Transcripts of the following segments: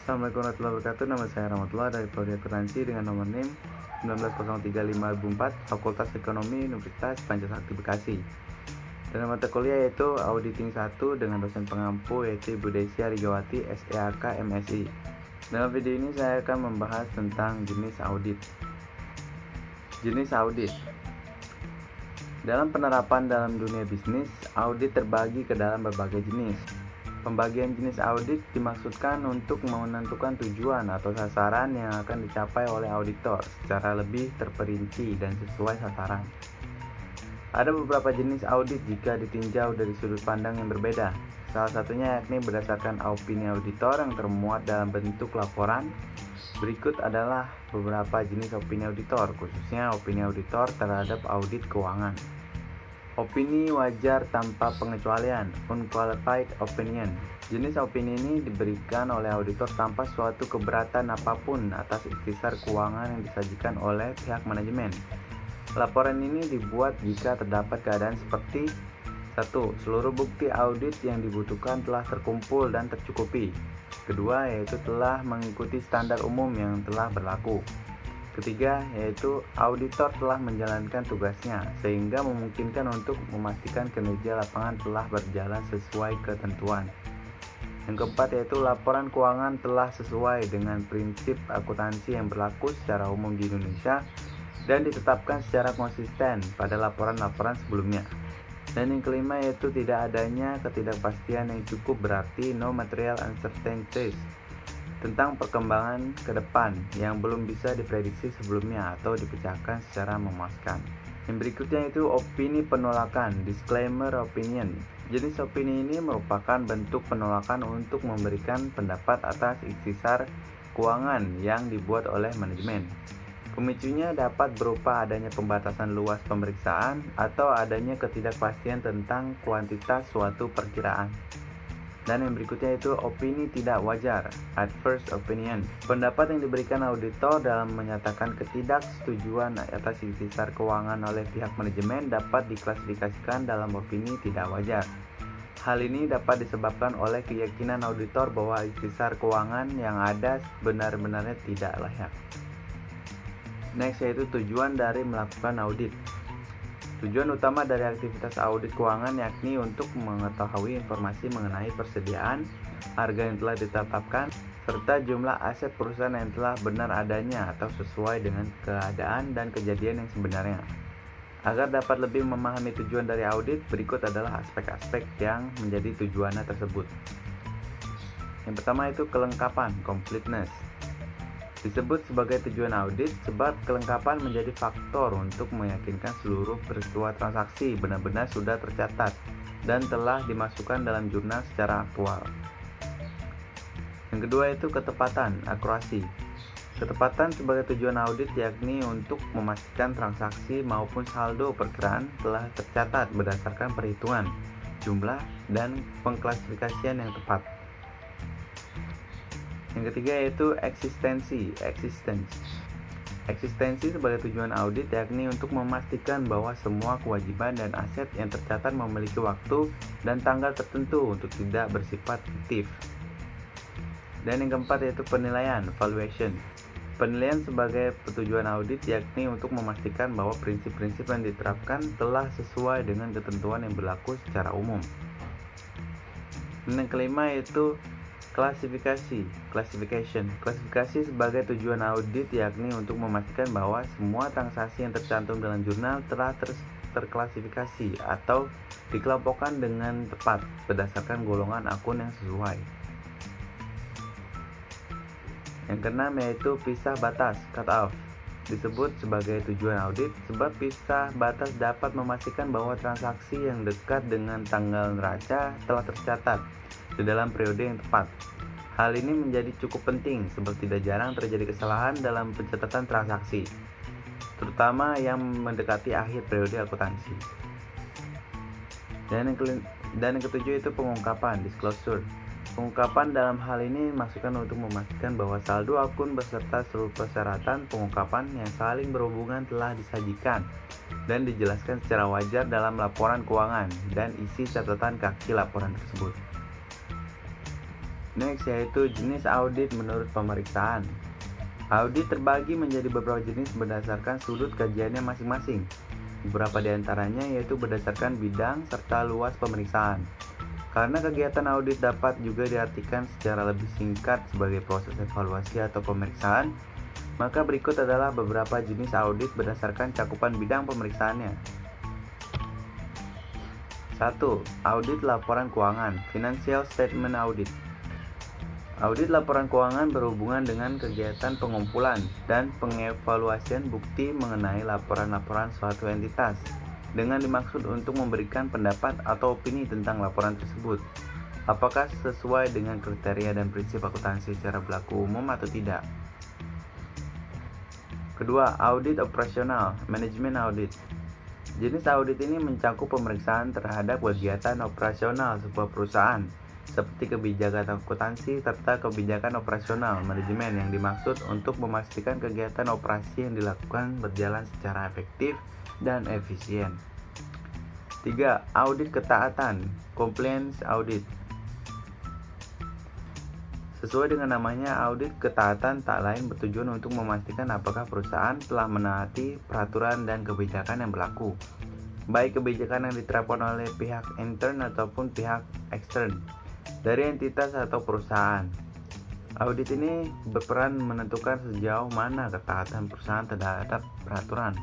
Assalamualaikum warahmatullahi wabarakatuh. Nama saya Rahmatullah dari Prodi Akuntansi dengan nomor NIM 19035 Fakultas Ekonomi Universitas Pancasakti Bekasi. Dalam mata kuliah yaitu Auditing 1 dengan dosen pengampu yaitu Ibu Desi Arigawati SEAK MSI. Dalam video ini saya akan membahas tentang jenis audit. Jenis audit. Dalam penerapan dalam dunia bisnis, audit terbagi ke dalam berbagai jenis. Pembagian jenis audit dimaksudkan untuk menentukan tujuan atau sasaran yang akan dicapai oleh auditor secara lebih terperinci dan sesuai sasaran. Ada beberapa jenis audit jika ditinjau dari sudut pandang yang berbeda. Salah satunya yakni berdasarkan opini auditor yang termuat dalam bentuk laporan. Berikut adalah beberapa jenis opini auditor, khususnya opini auditor terhadap audit keuangan. Opini wajar tanpa pengecualian, unqualified opinion. Jenis opini ini diberikan oleh auditor tanpa suatu keberatan apapun atas ikhtisar keuangan yang disajikan oleh pihak manajemen. Laporan ini dibuat jika terdapat keadaan seperti 1. Seluruh bukti audit yang dibutuhkan telah terkumpul dan tercukupi. Kedua, yaitu telah mengikuti standar umum yang telah berlaku. Ketiga, yaitu auditor telah menjalankan tugasnya sehingga memungkinkan untuk memastikan kinerja lapangan telah berjalan sesuai ketentuan. Yang keempat, yaitu laporan keuangan telah sesuai dengan prinsip akuntansi yang berlaku secara umum di Indonesia dan ditetapkan secara konsisten pada laporan-laporan sebelumnya. Dan yang kelima, yaitu tidak adanya ketidakpastian yang cukup berarti no material uncertainties tentang perkembangan ke depan yang belum bisa diprediksi sebelumnya atau dipecahkan secara memuaskan. Yang berikutnya itu opini penolakan, disclaimer opinion. Jenis opini ini merupakan bentuk penolakan untuk memberikan pendapat atas ikhtisar keuangan yang dibuat oleh manajemen. Pemicunya dapat berupa adanya pembatasan luas pemeriksaan atau adanya ketidakpastian tentang kuantitas suatu perkiraan. Dan yang berikutnya itu opini tidak wajar, adverse opinion. Pendapat yang diberikan auditor dalam menyatakan ketidaksetujuan atas ikhtisar keuangan oleh pihak manajemen dapat diklasifikasikan dalam opini tidak wajar. Hal ini dapat disebabkan oleh keyakinan auditor bahwa ikhtisar keuangan yang ada benar-benarnya tidak layak. Next, yaitu tujuan dari melakukan audit. Tujuan utama dari aktivitas audit keuangan yakni untuk mengetahui informasi mengenai persediaan, harga yang telah ditetapkan, serta jumlah aset perusahaan yang telah benar adanya atau sesuai dengan keadaan dan kejadian yang sebenarnya. Agar dapat lebih memahami tujuan dari audit, berikut adalah aspek-aspek yang menjadi tujuannya tersebut. Yang pertama itu kelengkapan, completeness. Disebut sebagai tujuan audit sebab kelengkapan menjadi faktor untuk meyakinkan seluruh peristiwa transaksi benar-benar sudah tercatat dan telah dimasukkan dalam jurnal secara aktual. Yang kedua itu ketepatan, akurasi. Ketepatan sebagai tujuan audit yakni untuk memastikan transaksi maupun saldo perkiraan telah tercatat berdasarkan perhitungan, jumlah, dan pengklasifikasian yang tepat. Yang ketiga yaitu eksistensi sebagai tujuan audit yakni untuk memastikan bahwa semua kewajiban dan aset yang tercatat memiliki waktu dan tanggal tertentu untuk tidak bersifat fiktif. Dan yang keempat yaitu penilaian, valuation. Penilaian sebagai tujuan audit yakni untuk memastikan bahwa prinsip-prinsip yang diterapkan telah sesuai dengan ketentuan yang berlaku secara umum. Dan yang kelima yaitu classification. Klasifikasi sebagai tujuan audit yakni untuk memastikan bahwa semua transaksi yang tercantum dalam jurnal telah terklasifikasi atau dikelompokkan dengan tepat berdasarkan golongan akun yang sesuai. Yang keenam yaitu pisah batas, cut off. Disebut sebagai tujuan audit sebab pisah batas dapat memastikan bahwa transaksi yang dekat dengan tanggal neraca telah tercatat di dalam periode yang tepat. Hal ini menjadi cukup penting sebab tidak jarang terjadi kesalahan dalam pencatatan transaksi, terutama yang mendekati akhir periode akuntansi. Dan yang ketujuh itu pengungkapan, disclosure. Pengungkapan dalam hal ini dimaksudkan untuk memastikan bahwa saldo akun beserta seluruh persyaratan pengungkapan yang saling berhubungan telah disajikan dan dijelaskan secara wajar dalam laporan keuangan dan isi catatan kaki laporan tersebut. Next yaitu jenis audit menurut pemeriksaan. Audit terbagi menjadi beberapa jenis berdasarkan sudut kajiannya masing-masing. Beberapa di antaranya yaitu berdasarkan bidang serta luas pemeriksaan. Karena kegiatan audit dapat juga diartikan secara lebih singkat sebagai proses evaluasi atau pemeriksaan, maka berikut adalah beberapa jenis audit berdasarkan cakupan bidang pemeriksaannya. 1. Audit laporan keuangan, Financial Statement Audit. Audit laporan keuangan berhubungan dengan kegiatan pengumpulan dan pengevaluasian bukti mengenai laporan-laporan suatu entitas, dengan dimaksud untuk memberikan pendapat atau opini tentang laporan tersebut, apakah sesuai dengan kriteria dan prinsip akuntansi secara berlaku umum atau tidak. Kedua, audit operasional, manajemen audit. Jenis audit ini mencakup pemeriksaan terhadap kegiatan operasional sebuah perusahaan, seperti kebijakan akuntansi serta kebijakan operasional manajemen yang dimaksud untuk memastikan kegiatan operasi yang dilakukan berjalan secara efektif dan efisien. 3. Audit ketaatan, compliance audit. Sesuai dengan namanya, audit ketaatan tak lain bertujuan untuk memastikan apakah perusahaan telah menaati peraturan dan kebijakan yang berlaku, baik kebijakan yang diterapkan oleh pihak intern ataupun pihak ekstern dari entitas atau perusahaan. Audit ini berperan menentukan sejauh mana ketaatan perusahaan terhadap peraturan,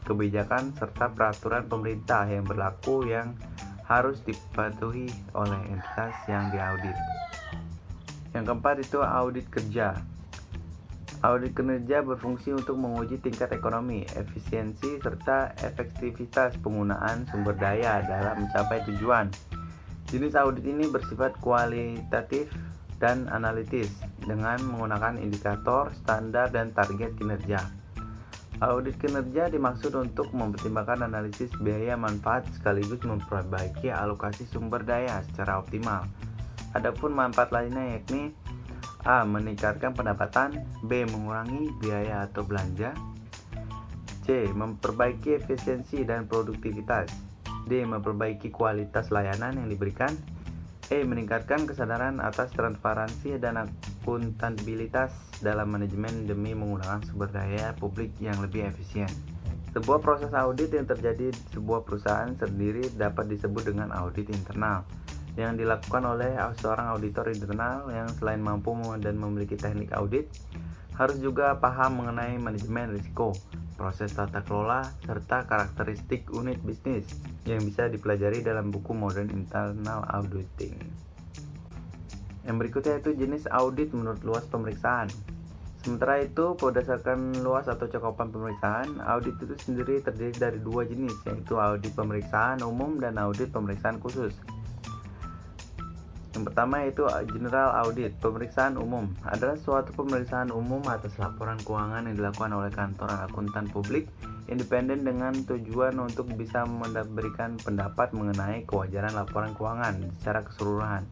kebijakan, serta peraturan pemerintah yang berlaku yang harus dipatuhi oleh entitas yang diaudit. Yang keempat itu audit kerja. Audit kinerja berfungsi untuk menguji tingkat ekonomi, efisiensi, serta efektivitas penggunaan sumber daya dalam mencapai tujuan. Jenis audit ini bersifat kualitatif dan analitis dengan menggunakan indikator, standar, dan target kinerja. Audit kinerja dimaksud untuk mempertimbangkan analisis biaya manfaat sekaligus memperbaiki alokasi sumber daya secara optimal. Adapun manfaat lainnya yakni A. Meningkatkan pendapatan, B. Mengurangi biaya atau belanja, C. Memperbaiki efisiensi dan produktivitas, D. Memperbaiki kualitas layanan yang diberikan, E. Meningkatkan kesadaran atas transparansi dan akuntabilitas dalam manajemen demi menggunakan sumber daya publik yang lebih efisien. Sebuah proses audit yang terjadi di sebuah perusahaan sendiri dapat disebut dengan audit internal, yang dilakukan oleh seorang auditor internal yang selain mampu dan memiliki teknik audit, harus juga paham mengenai manajemen risiko, proses tata kelola, serta karakteristik unit bisnis yang bisa dipelajari dalam buku Modern Internal Auditing. Yang berikutnya itu jenis audit menurut luas pemeriksaan. Sementara itu, berdasarkan luas atau cakupan pemeriksaan, audit itu sendiri terdiri dari dua jenis, yaitu audit pemeriksaan umum dan audit pemeriksaan khusus. Yang pertama yaitu General Audit. Pemeriksaan umum adalah suatu pemeriksaan umum atas laporan keuangan yang dilakukan oleh kantor akuntan publik independen dengan tujuan untuk bisa memberikan pendapat mengenai kewajaran laporan keuangan secara keseluruhan.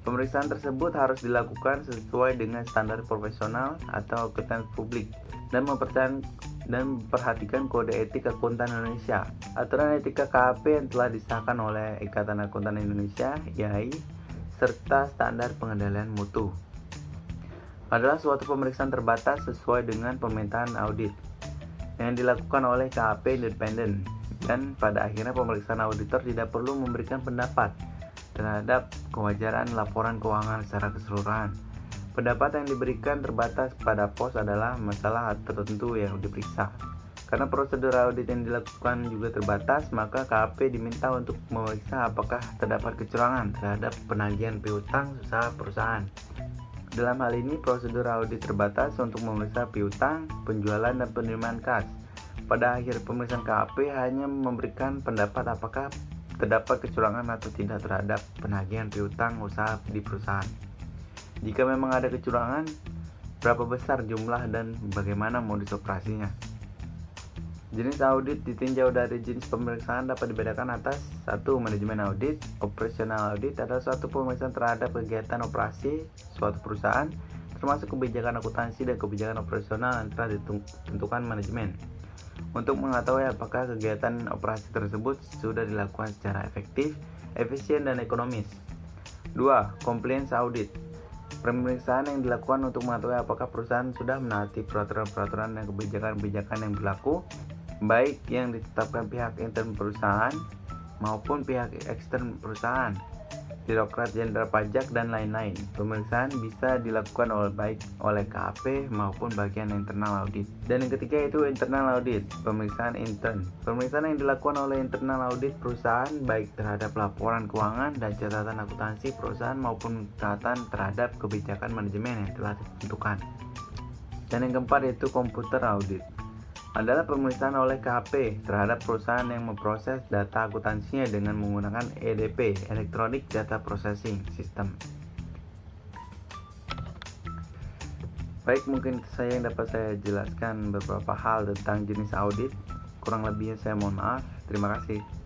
Pemeriksaan tersebut harus dilakukan sesuai dengan standar profesional atau akuntan publik dan memperhatikan kode etik akuntan Indonesia, aturan etika KAP yang telah disahkan oleh Ikatan Akuntan Indonesia (IAI), serta standar pengendalian mutu. Adalah suatu pemeriksaan terbatas sesuai dengan permintaan audit yang dilakukan oleh KAP independen, dan pada akhirnya pemeriksaan auditor tidak perlu memberikan pendapat terhadap kewajaran laporan keuangan secara keseluruhan. Pendapat yang diberikan terbatas pada pos adalah masalah tertentu yang diperiksa. Karena prosedur audit yang dilakukan juga terbatas, maka KAP diminta untuk memeriksa apakah terdapat kecurangan terhadap penagihan piutang usaha perusahaan. Dalam hal ini, prosedur audit terbatas untuk memeriksa piutang, penjualan, dan penerimaan kas. Pada akhir pemeriksaan KAP hanya memberikan pendapat apakah terdapat kecurangan atau tidak terhadap penagihan piutang usaha di perusahaan. Jika memang ada kecurangan, berapa besar jumlah dan bagaimana modus operasinya. Jenis audit ditinjau dari jenis pemeriksaan dapat dibedakan atas 1. Manajemen audit. Operational audit adalah suatu pemeriksaan terhadap kegiatan operasi suatu perusahaan, termasuk kebijakan akuntansi dan kebijakan operasional yang telah ditentukan manajemen, untuk mengetahui apakah kegiatan operasi tersebut sudah dilakukan secara efektif, efisien, dan ekonomis. 2. Compliance audit. Pemeriksaan yang dilakukan untuk mengetahui apakah perusahaan sudah menaati peraturan-peraturan dan kebijakan-kebijakan yang berlaku, baik yang ditetapkan pihak intern perusahaan maupun pihak ekstern perusahaan, Direktorat Jenderal Pajak, dan lain-lain. Pemeriksaan bisa dilakukan baik oleh KAP maupun bagian internal audit. Dan yang ketiga itu internal audit, pemeriksaan intern. Pemeriksaan yang dilakukan oleh internal audit perusahaan baik terhadap laporan keuangan dan catatan akuntansi perusahaan maupun catatan terhadap kebijakan manajemen yang telah ditentukan. Dan yang keempat itu komputer audit, adalah pemeriksaan oleh KAP terhadap perusahaan yang memproses data akuntansinya dengan menggunakan EDP, Electronic Data Processing System. Baik, mungkin saya yang dapat saya jelaskan beberapa hal tentang jenis audit. Kurang lebihnya saya mohon maaf. Terima kasih.